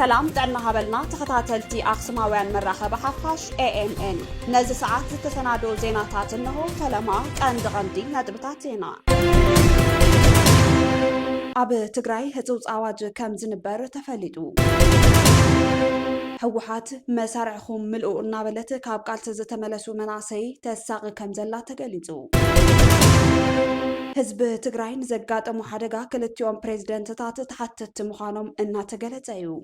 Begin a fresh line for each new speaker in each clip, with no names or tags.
سلام دعنا هبلنا تخطاتلتي أقسماويان مراخة بحفاش AMN نزي ساعات تسنادو زيناتات إنه فلما غندي ندبتاتينا أب تقراي هتوز آواج كم زنبر تفلدو حوحات مسارعهم ملؤ النابلة كاب قالت زتملسو مناسي تساق كم زلا تقليزو حزب تقراين زقات محادقة كلتيوم بريزيدنتات تحتت مخانم إنا تقلتايو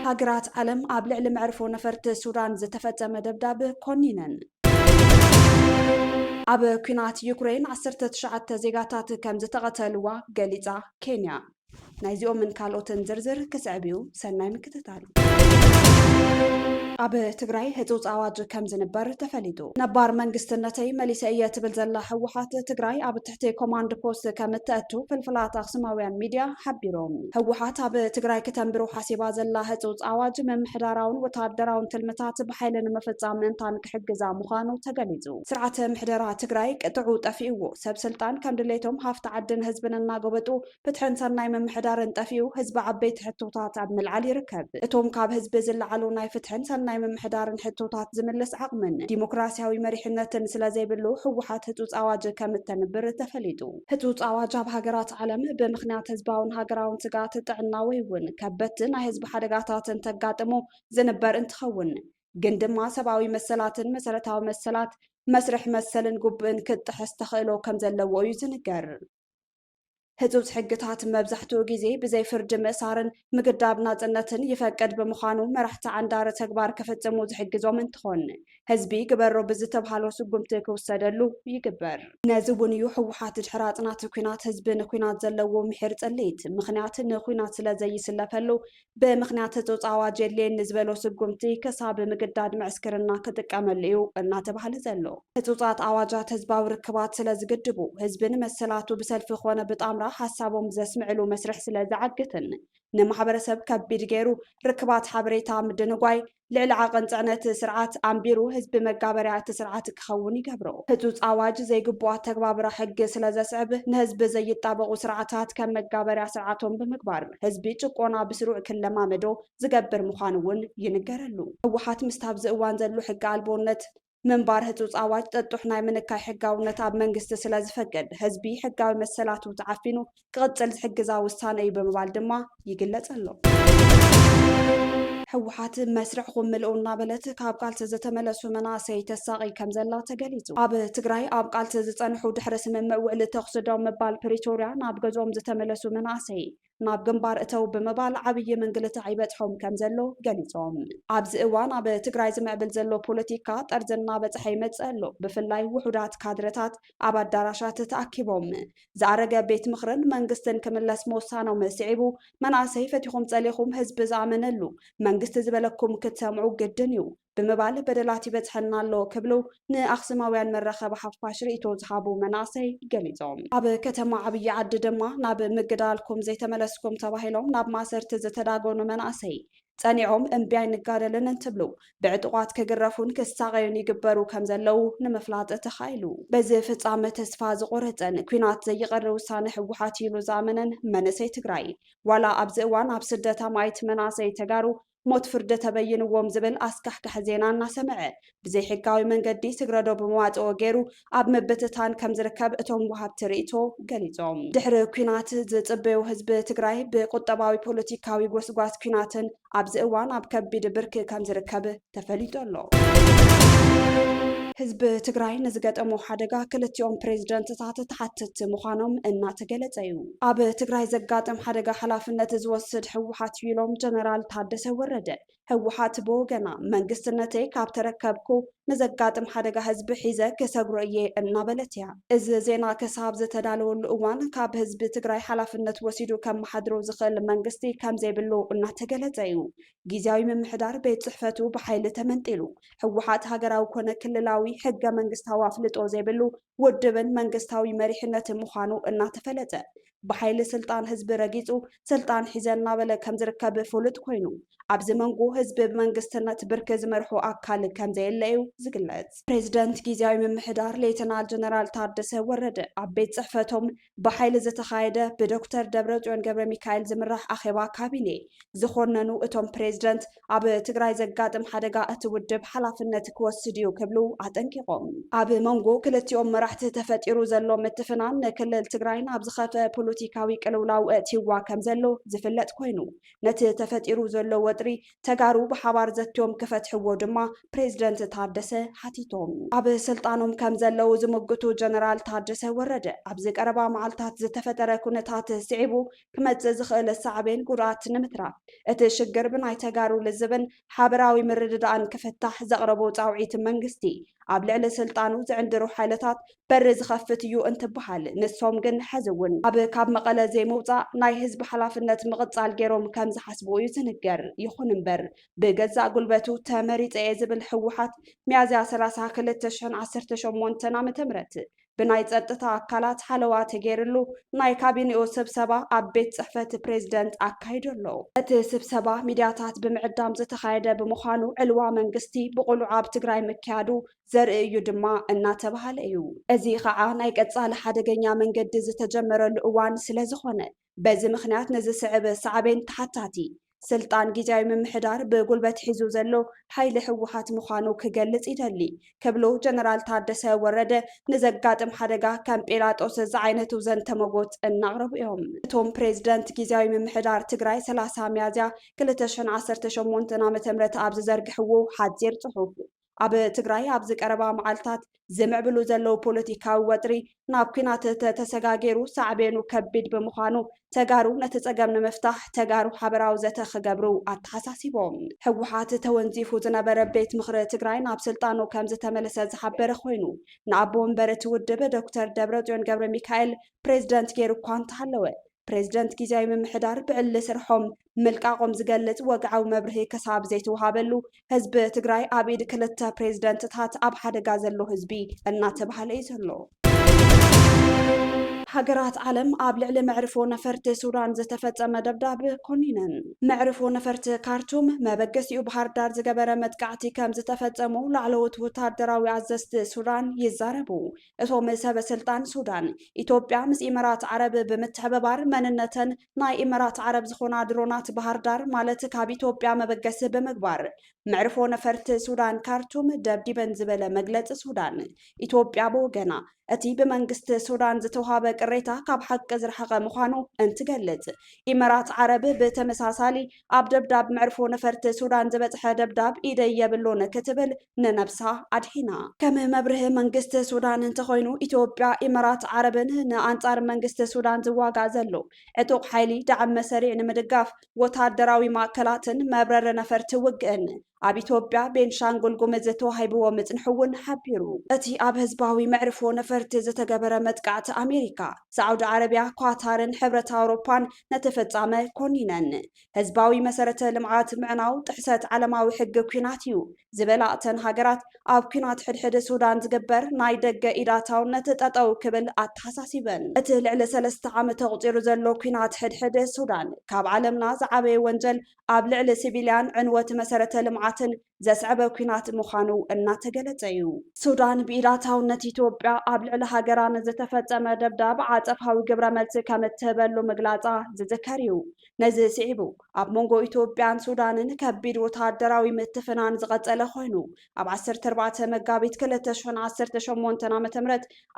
هاجرات علم أبلع لمعرفو نفرت السودان زتفتة مدبداب كونينن أب كينات يوكرين عسرت تشعت زيغاتات كم زتغتلوا قليزا كينيا نايزيو من كالوتن زرزر كسعبيو سناي مكتتالو أب تقراي هتوز آواج كم زنبر تفليدو نبار منقستنتي مليسية تبلزلا حوحات تقراي أب تحتي كوماند بوست كمتأتو في الفلات أقسماويان ميديا حبيروم حوحات أب تقراي كتنبرو حاسبا زلا هتوز آواج من محداراون وتادراون تلمتات بحيلن مفتزام انتان كحقزا مخانو تقليزو سرعة محدارا تقراي قطعو تفيو سب سلطان كم دليتهم هافت عدن هزبنا الناقبتو بتحن سرناي من محدارن تفيو هزب عبيت حتوطات عبن العالي ركب اتوم كاب هزب زل علو ناي فتحن سرناي من محدارن حتوطات زملس عقمن ديمقراسياوي مريحنتن سلا زي بلو حوحات هتوز آواج كمتنبر تفليدو هتوز آواج بهاجرات علم بمخنيات هزباون هاجراون تقات تعناويون كبتن هزب حدقاتاتن تقاتمو زنبر انتخون قندما سباوي مسلاتن مسلتاو مسلات مسرح مسلن قبن كتحس تخيلو كم زلو يزنقر هتوز حقتات مبزحتو جيزي بزي فرد مسارن مقداب نازنتن يفقد بمخانو مرحت عن دار تكبار كفتمو زحقزو من تخون هزبي قبرو بزتب حالو سقمتك وسادلو يقبر نازبون يوحو جحرات ناتو كينات هزبين كينات زلو محير تقليت مخنيات كينات سلازي سلافلو بمخنيات هتوز عواجي اللي نزبلو سقمتي كساب مقداد معسكرنا كتكامليو الناتب حال زلو هتوزات عواجات هزباو ركبات سلاز قدبو هزبين مسلاتو بسلف خوانة بطامرا حسابهم زسمعلو مسرح سلازعقتن نمحبرسب كبير جيرو ركبات حبريتا مدنقواي لعل عقن تعنت سرعات أمبيرو هزب مقابرات سرعات كخوني قبرو هتوز آواج زي قبوات تقبابرا حق سلازا سعب نهزب زي يطابقو سرعاتات كم مقابرات سرعاتهم بمقبار هزبي تقونا بسروع كلما مدو زقبر مخانون ينقرلو وحات مستهبز اوان زلو حق عالبونت منبار هتوز آواج تطحنا من كاي حقاونة عب منقست سلاز فقد هزبي حقاو مسلات وتعفينو قدسل حقزا وستاني بمبال دما يقلت اللو حوحات مسرح ملؤنا بلت كاب قالت زتملسو مناسي تساقي كم زلا تقليزو اب تقراي اب قالت زتصنحو دحرس من موعل تقصدو مبال بريتوريا ناب غزوم زتملسو مناسي ناب جنبار اتو بمبال عبي من قلت عيبتهم كم زلو قليزوم ابز اوان اب تقراي زمعبل زلو بوليتيكا طرزنا بصحي متصلو بفلاي وحدات كادرتات اب الدراشات تاكيبوم زارغا بيت مخرن منغستن كملس موسانو مسعيبو مناسي فتيهم صليهم حزب زامنلو منغست زبلكم كتسمعو قدنيو بمبال بدلاتي بتحنا له كبلو نأخسماويان مرخب حفاش ريتو زحابو مناسي قليزوم اب كتما عبي عد دما ناب مقدالكم زي تملسكم تباهيلوم ناب ماسر تزتداغونو مناسي تصانيعهم انبياي نقادلن انتبلو بعطوات كقرفون كستاغيون يقبرو كمزلو نمفلات تخايلو بزي فتصامة تسفا زغورتن كوينات زي قرر وسانح وحاتيلو زامنن منسي تقراي ولا ابزئوان ابسدتا مايت مناسي تقارو موت فرد تبين ومزبل أسكح كحزينا سمعه بزي حكاوي من قدي سقردو بموات أو غيرو أب مبتتان كم زركب اتوم وهاب تريتو قليزوم دحر كوينات زتبيو هزب تقراي بقطباوي بوليتيكاوي قوسقوات كويناتن أب زئوان أب كبيد برك كم زركب تفليدو الله حزب تقراي نزقت أمو حدقا كلتيوم بريزيدنتات تحتت مخانم إنا تقلت أيو أب تقراي زقات أم حدقا حلافنة زوسد حوحات يلوم جنرال تادس ورده حوحات بوغنا منقستنتي كاب تركبكو نزقات أم حدقا حزب حيزة كسقر إيه إنا بلتيا إز زينا كساب زتدالو الأوان كاب حزب تقراي حلافنة وسيدو كم حدرو زخل منقستي كم زي بلو إنا تقلت أيو جيزاوي من محدار بيت صحفتو بحيل تمنتلو حوحات هاقراو كون كللاوي حق منقستاو أفلطو زي بلو ودبن منقستاوي مريحنة مخانو إنا تفلته بحيل سلطان حزب رقيتو سلطان حزنا بلا كم زركب فولت كوينو عبز منقو ህዝቢ ብመንግስትነት ብርኪ ዝመርሑ ኣካል ከም ዘየለዩ ዝግለጽ ፕሬዚደንት ጊዜያዊ ምምሕዳር ሌተናል ጀነራል ታደሰ ወረደ ኣብ ቤት ጽሕፈቶም ብሓይሊ ዝተኻየደ ብዶክተር ደብረጽዮን ገብረ ሚካኤል ዝምራሕ ኣኼባ ካቢኔ ዝኾነኑ እቶም ፕሬዚደንት ኣብ ትግራይ ዘጋጥም ሓደጋ እቲ ውድብ ሓላፍነት ክወስድ እዩ ክብሉ ኣጠንቂቖም ኣብ መንጎ ክልቲኦም መራሕቲ ተፈጢሩ ዘሎ ምትፍናን ንክልል ትግራይ ናብ ዝኸፈ ፖለቲካዊ ቅልውላው እትይዋ ከም ዘሎ ዝፍለጥ ኮይኑ ነቲ ተፈጢሩ ዘሎ ወጥሪ ተጋሩ ብሓባር ዘትዮም ክፈትሕዎ ድማ ፕሬዚደንት ታደሰ ሓቲቶም ኣብ ስልጣኖም ከም ዘለው ዝምግቱ ጀነራል ታደሰ ወረደ ኣብ ዝቀረባ መዓልታት ዝተፈጠረ ኩነታት ስዒቡ ክመጽእ ዝኽእል ሳዕቤን ጉድኣት ንምትራፍ እቲ ሽግር ብናይ ተጋሩ ልዝብን ሓበራዊ ምርድዳእን ክፍታሕ ዘቕረቡ ጻውዒት መንግስቲ ኣብ ልዕሊ ስልጣኑ ዝዕንድሩ ሓይልታት በሪ ዝኸፍት እዩ እንትበሃል ንሶም ግን ሕዚ እውን ካብ መቐለ ዘይምውፃእ ናይ ህዝቢ ሓላፍነት ምቕጻል ገይሮም ከም ዝሓስቡ እዩ ዝንገር ይኹን እምበር ብገዛእ ጉልበቱ ተመሪፀ ዝብል ሕወሓት ሚያዝያ 30 2018 ዓ.ም ብናይ ጸጥታ ኣካላት ሓለዋ ተገይርሉ ናይ ካቢኔኡ ስብሰባ ኣብ ቤት ጽሕፈት ፕሬዚደንት ኣካይዱ ኣሎ እቲ ስብሰባ ሚድያታት ብምዕዳም ዝተኻየደ ብምዃኑ ዕልዋ መንግስቲ ብቑልዑ ኣብ ትግራይ ምክያዱ ዘርኢ እዩ ድማ እናተባሃለ እዩ እዚ ከዓ ናይ ቀጻሊ ሓደገኛ መንገዲ ዝተጀመረሉ እዋን ስለ ዝኾነ በዚ ምኽንያት ንዝስዕብ ሳዕቤን ተሓታቲ ስልጣን ጊዜያዊ ምምሕዳር ብጉልበት ሒዙ ዘሎ ሓይሊ ሕወሓት ምዃኑ ክገልጽ ይደሊ ክብሉ ጀነራል ታደሰ ወረደ ንዘጋጥም ሓደጋ ከም ጲላጦስ ዝዓይነቱ ዘንተመጎት እናቕረቡ እዮም እቶም ፕሬዚደንት ጊዜያዊ ምምሕዳር ትግራይ 30 ሚያዝያ 2018 ዓ.ም ኣብ ዝዘርግሕዎ ሓፂር ጽሑፍ ኣብ ትግራይ ኣብ ዝቀረባ መዓልታት ዝምዕብሉ ዘለው ፖለቲካዊ ወጥሪ ናብ ኩናት ተሰጋገሩ ሳዕቤኑ ከቢድ ብምዃኑ ተጋሩ ነቲ ጸገም ንምፍታሕ ተጋሩ ሓበራዊ ዘተ ክገብሩ ኣተሓሳሲቦም ሕወሓት ተወንዚፉ ዝነበረ ቤት ምኽሪ ትግራይ ናብ ስልጣኑ ከም ዝተመለሰ ዝሓበረ ኮይኑ ንኣቦ ወንበር እቲ ውድብ ዶክተር ደብረጽዮን ገብረ ሚካኤል ፕሬዚደንት ገይሩ እኳ እንተሃለወ ፕሬዚደንት ጊዜያዊ ምምሕዳር ብዕሊ ስርሖም ምልቃቆም ዝገልጽ ወግዓዊ መብርሂ ክሳብ ዘይተዋሃበሉ ህዝቢ ትግራይ ኣብ ኢድ ክልተ ፕሬዚደንትታት ኣብ ሓደጋ ዘሎ ህዝቢ እናተባሃለ እዩ ዘሎ ሃገራት ዓለም ኣብ ልዕሊ መዕርፎ ነፈርቲ ሱዳን ዝተፈጸመ ደብዳቤ ኮኒነን መዕርፎ ነፈርቲ ካርቱም መበገሲኡ ባህር ዳር ዝገበረ መጥቃዕቲ ከም ዝተፈጸሙ ላዕለዎት ወታደራዊ ኣዘዝቲ ሱዳን ይዛረቡ እቶም ሰበስልጣን ሱዳን ኢትዮጵያ ምስ ኢሚራት ዓረብ ብምትሕብባር መንነተን ናይ ኢሚራት ዓረብ ዝኾና ድሮናት ባህር ዳር ማለት ካብ ኢትዮጵያ መበገሲ ብምግባር መዕርፎ ነፈርቲ ሱዳን ካርቱም ደብዲበን ዝበለ መግለፂ ሱዳን ኢትዮጵያ ብወገና እቲ ብመንግስቲ ሱዳን ዝተዋሃበ ቅሬታ ካብ ሓቂ ዝረሓቐ ምዃኑ እንትገልጽ ኢሚራት ዓረብ ብተመሳሳሊ ኣብ ደብዳብ መዕርፎ ነፈርቲ ሱዳን ዝበፅሐ ደብዳብ ኢደ የብሎን ክትብል ንነብሳ ኣድሒና ከም መብርሂ መንግስቲ ሱዳን እንተኮይኑ ኢትዮጵያ ኢሚራት ዓረብን ንኣንጻር መንግስቲ ሱዳን ዝዋጋእ ዘሎ ዕጡቕ ሓይሊ ዳዕም መሰሪዕ ንምድጋፍ ወታደራዊ ማእከላትን መብረሪ ነፈርቲ ውግእን ኣብ ኢትዮጵያ ቤንሻንጉል ጉሙዝ ተዋሂብዎ ምጽንሕውን ሓቢሩ እቲ ኣብ ህዝባዊ መዕርፎ ነፈርቲ ዝተገበረ መጥቃዕቲ ኣሜሪካ ሳዑዲ ዓረብያ ኳታርን ሕብረት ኣውሮፓን ነተፈጻመ ኮኒነን ህዝባዊ መሰረተ ልምዓት ምዕናው ጥሕሰት ዓለማዊ ሕጊ ኩናት እዩ ዝበላ እተን ሃገራት ኣብ ኩናት ሕድሕድ ሱዳን ዝግበር ናይ ደገ ኢዳታውነት ጠጠው ክብል ኣተሓሳሲበን እቲ ልዕሊ 3 ዓመት ተቑፂሩ ዘሎ ኩናት ሕድሕድ ሱዳን ካብ ዓለምና ዝዓበየ ወንጀል ኣብ ልዕሊ ሲቪልያን ዕንወት መሰረተ ልምዓትን ዘስዕበ ኩናት ምዃኑ እናተገለጸ እዩ ሱዳን ብኢዳታውነት ኢትዮጵያ ኣብ ልዕሊ ሃገራን ዝተፈጸመ ደብዳብ ዓጸፋዊ ግብረ መልሲ ከም እትህበሉ ምግላጻ ዝዝከር እዩ ነዚ ስዒቡ ኣብ መንጎ ኢትዮጵያን ሱዳንን ከቢድ ወታደራዊ ምትፍናን ዝቐጸለ ኮይኑ ኣብ 14 መጋቢት 2018 ዓ.ም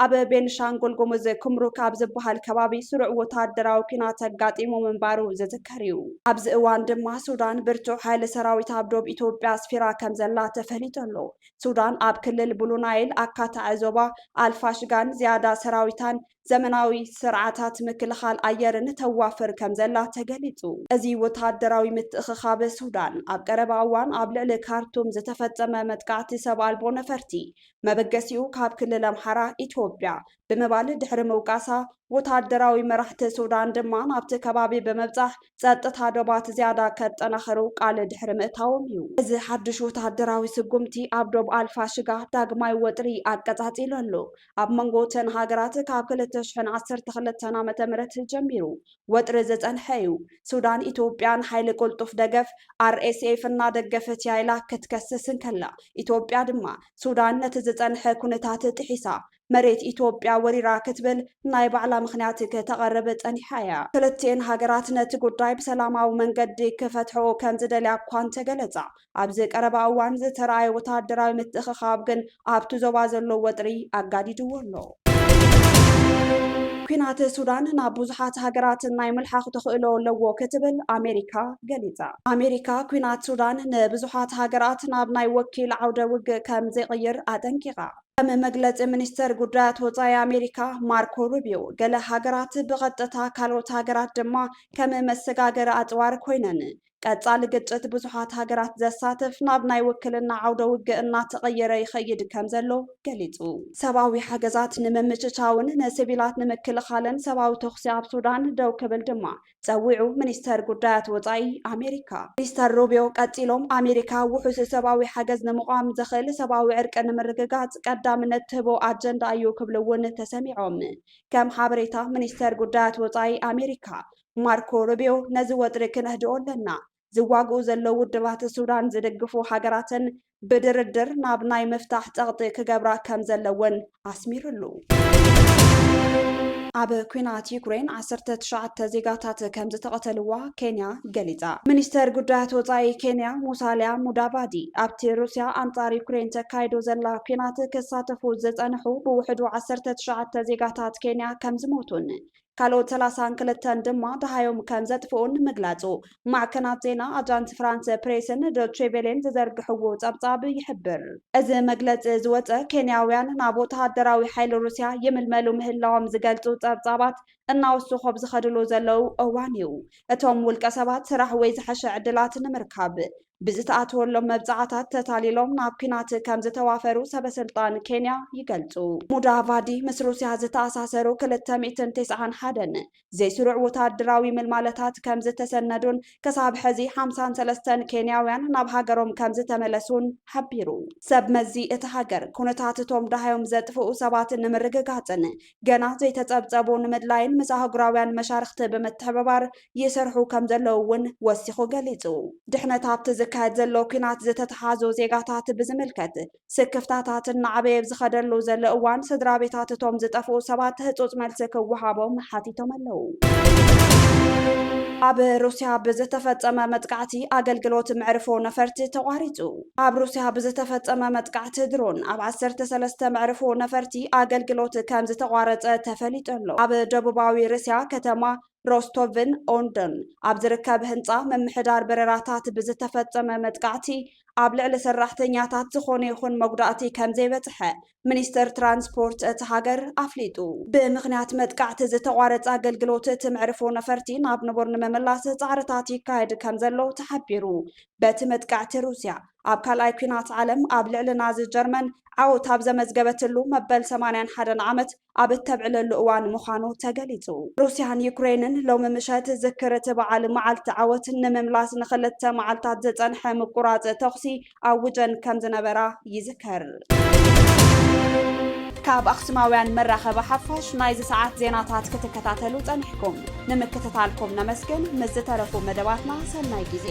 ኣብ ቤንሻንጉል ጉሙዝ ኩምሩክ ኣብ ዝበሃል ከባቢ ስሩዕ ወታደራዊ ኩናት ኣጋጢሙ ምንባሩ ዝዝከር እዩ ኣብዚ እዋን ድማ ሱዳን ብርቱዕ ሓይሊ ሰራዊት ኣብ ዶብ ኢትዮጵያ ኣስፊራ ከም ዘላ ተፈሊጡ ኣሎ ሱዳን ኣብ ክልል ብሉ ናይል ኣካታዕ ዞባ ኣልፋሽጋን ዝያዳ ሰራዊታን ዘመናዊ ስርዓታት ምክልኻል ኣየርን ተዋፍር ከም ዘላ ተገሊጹ እዚ ወታደራዊ ምትእኽኻብ ሱዳን ኣብ ቀረባ እዋን ኣብ ልዕሊ ካርቱም ዝተፈጸመ መጥቃዕቲ ሰብ ኣልቦ ነፈርቲ መበገሲኡ ካብ ክልል ኣምሓራ ኢትዮጵያ ብምባል ድሕሪ ምውቃሳ ወታደራዊ መራሕቲ ሱዳን ድማ ናብቲ ከባቢ ብምብጻሕ ጸጥታ ዶባት ዝያዳ ከጠናኸሩ ቃል ድሕሪ ምእታዎም እዩ እዚ ሓድሽ ወታደራዊ ስጉምቲ ኣብ ዶብ ኣልፋሽጋ ዳግማይ ወጥሪ ኣቀጻጺሉ ኣሎ ኣብ መንጎ እተን ሃገራት ካብ 2012 ዓ.ም ጀሚሩ ወጥሪ ዝጸንሐ እዩ። ሱዳን ኢትዮጵያን ሓይሊ ቁልጡፍ ደገፍ RSF እናደገፈት ያይላ ክትከስስን ከላ ኢትዮጵያ ድማ ሱዳን ነቲ ዝጸንሐ ኩነታት ጥሒሳ መሬት ኢትዮጵያ ወሪራ ክትብል ናይ ባዕላ ምኽንያት ከተቐርብ ጸኒሓ እያ። ክልቲአን ሃገራት ነቲ ጉዳይ ብሰላማዊ መንገዲ ክፈትሕዎ ከም ዝደልያ እኳ እንተገለጻ ኣብዚ ቀረባ እዋን ዝተረኣየ ወታደራዊ ምትእኽኻብ ግን ኣብቲ ዞባ ዘሎ ወጥሪ ኣጋዲድዎ ኣሎ። ኩናት ሱዳን ናብ ብዙሓት ሃገራት ናይ ምልሓኽ ተኽእሎ ኣለዎ ክትብል ኣሜሪካ ገሊጻ። ኣሜሪካ ኩናት ሱዳን ንብዙሓት ሃገራት ናብ ናይ ወኪል ዓውደ ውግእ ከም ዘይቕይር ኣጠንቂቓ። ከም መግለፂ ሚኒስተር ጉዳያት ወፃኢ ኣሜሪካ ማርኮ ሩቢዮ ገለ ሃገራት ብቐጥታ ካልኦት ሃገራት ድማ ከም መሰጋገሪ ኣፅዋር ኮይነን ቀጻሊ ግጭት ብዙሓት ሃገራት ዘሳትፍ ናብ ናይ ውክልና ዓውደ ውግእ እናተቐየረ ይኸይድ ከም ዘሎ ገሊጹ። ሰብኣዊ ሓገዛት ንምምችቻውን ንሲቪላት ንምክልኻልን ሰብኣዊ ተኽሲ ኣብ ሱዳን ደው ክብል ድማ ፀዊዑ ሚኒስተር ጉዳያት ወፃኢ ኣሜሪካ። ሚኒስተር ሩቢዮ ቀፂሎም ኣሜሪካ ውሑስ ሰብኣዊ ሓገዝ ንምቋም ዘኽእል ሰብኣዊ ዕርቂ ንምርግጋጽ ቀዳምነት ትህቦ ኣጀንዳ እዩ ክብሉ እውን ተሰሚዖም። ከም ሓበሬታ ሚኒስተር ጉዳያት ወፃኢ ኣሜሪካ ማርኮ ሩቢዮ ነዚ ወጥሪ ክንህድኦ ኣለና ዝዋግኡ ዘለዉ ውድባት ሱዳን ዝድግፉ ሃገራትን ብድርድር ናብ ናይ ምፍታሕ ፀቕጢ ክገብራ ከም ዘለወን ኣስሚሩሉ። ኣብ ኩናት ዩክሬን 19 ዜጋታት ከም ዝተቐተልዋ ኬንያ ገሊጻ። ሚኒስተር ጉዳያት ወፃኢ ኬንያ ሙሳልያ ሙዳቫዲ ኣብቲ ሩስያ ኣንጻር ዩክሬን ተካይዶ ዘላ ኩናት ክሳተፉ ዝጸንሑ ብውሕዱ 19 ዜጋታት ኬንያ ከም ዝሞቱን ካልኦት 32 ድማ ደሃዮም ከም ዘጥፍኡን ምግላጹ ማዕከናት ዜና ኣጃንስ ፍራንስ ፕሬስን ዶቼ ቬለን ዝዘርግሕዎ ጸብጻብ ይሕብር። እዚ መግለፂ ዝወፀ ኬንያውያን ናብ ወተሃደራዊ ሓይሊ ሩስያ ይምልመሉ ምህላዎም ዝገልጹ ጸብጻባት እናወስኹ ብዝኸድሉ ዘለው እዋን እዩ። እቶም ውልቀ ሰባት ስራሕ ወይ ዝሓሸ ዕድላት ንምርካብ ብዝተኣትወሎም መብዛዕታት ተታሊሎም ናብ ኩናት ከም ዝተዋፈሩ ሰበስልጣን ኬንያ ይገልጹ። ሙዳቫዲ ምስ ሩስያ ዝተኣሳሰሩ 291 ዘይስሩዕ ወታደራዊ ምልማለታት ከም ዝተሰነዱን ክሳብ ሕዚ 53 ኬንያውያን ናብ ሃገሮም ከም ዝተመለሱን ሓቢሩ። ሰብ መዚ እቲ ሃገር ኩነታት እቶም ዳሃዮም ዘጥፍኡ ሰባት ንምርግጋጽን ገና ዘይተጸብጸቡ ንምድላይን ምስ ኣህጉራውያን መሻርክቲ ብምትሕብባር ይሰርሑ ከም ዘለዉ እውን ወሲኹ ገሊጹ። ድሕነት ኣብቲ ዝካየድ ዘሎ ኩናት ዝተተሓዙ ዜጋታት ብዝምልከት ስክፍታታት እናዓበየ ዝኸደሉ ዘሎ እዋን ስድራ ቤታት እቶም ዝጠፍኡ ሰባት ህፁፅ መልሲ ክወሃቦም ሓቲቶም ኣለው። ኣብ ሩስያ ብዝተፈጸመ መጥቃዕቲ ኣገልግሎት መዕርፎ ነፈርቲ ተቋሪጹ። ኣብ ሩስያ ብዝተፈጸመ መጥቃዕቲ ድሮን ኣብ 13 መዕርፎ ነፈርቲ ኣገልግሎት ከም ዝተቋረጸ ተፈሊጡ ኣሎ። ኣብ ደቡባዊ ሩስያ ከተማ ሮስቶቭን ኦን-ዶን ኣብ ዝርከብ ህንፃ ምምሕዳር በረራታት ብዝተፈጸመ መጥቃዕቲ ኣብ ልዕሊ ሰራሕተኛታት ዝኾነ ይኹን መጉዳእቲ ከም ዘይበፅሐ ሚኒስተር ትራንስፖርት እቲ ሃገር ኣፍሊጡ። ብምክንያት መጥቃዕቲ ዝተቋረፀ ኣገልግሎት እቲ መዕርፎ ነፈርቲ ናብ ንቡር ንምምላስ ፃዕርታት ይካየድ ከም ዘሎ ተሓቢሩ። በቲ መጥቃዕቲ ሩስያ ኣብ ካልኣይ ኩናት ዓለም ኣብ ልዕሊ ናዚ ጀርመን ዓወት ኣብ ዘመዝገበትሉ መበል 81 ዓመት ኣብ እተብዕለሉ እዋን ምዃኑ ተገሊጹ። ሩስያን ዩክሬንን ሎሚ ምሸት ዝክር እቲ በዓል መዓልቲ ዓወት ንምምላስ ንክልተ መዓልታት ዝጸንሐ ምቁራፅ ተኽሲ ኣውጀን ከም ዝነበራ ይዝከር። ካብ ኣኽሱማውያን መራኸቢ ሓፋሽ ናይዚ ሰዓት ዜናታት ክትከታተሉ ጸኒሕኩም ንምክትታልኩም ነመስግን። ምስ ዝተረፉ መደባትና ሰናይ ግዜ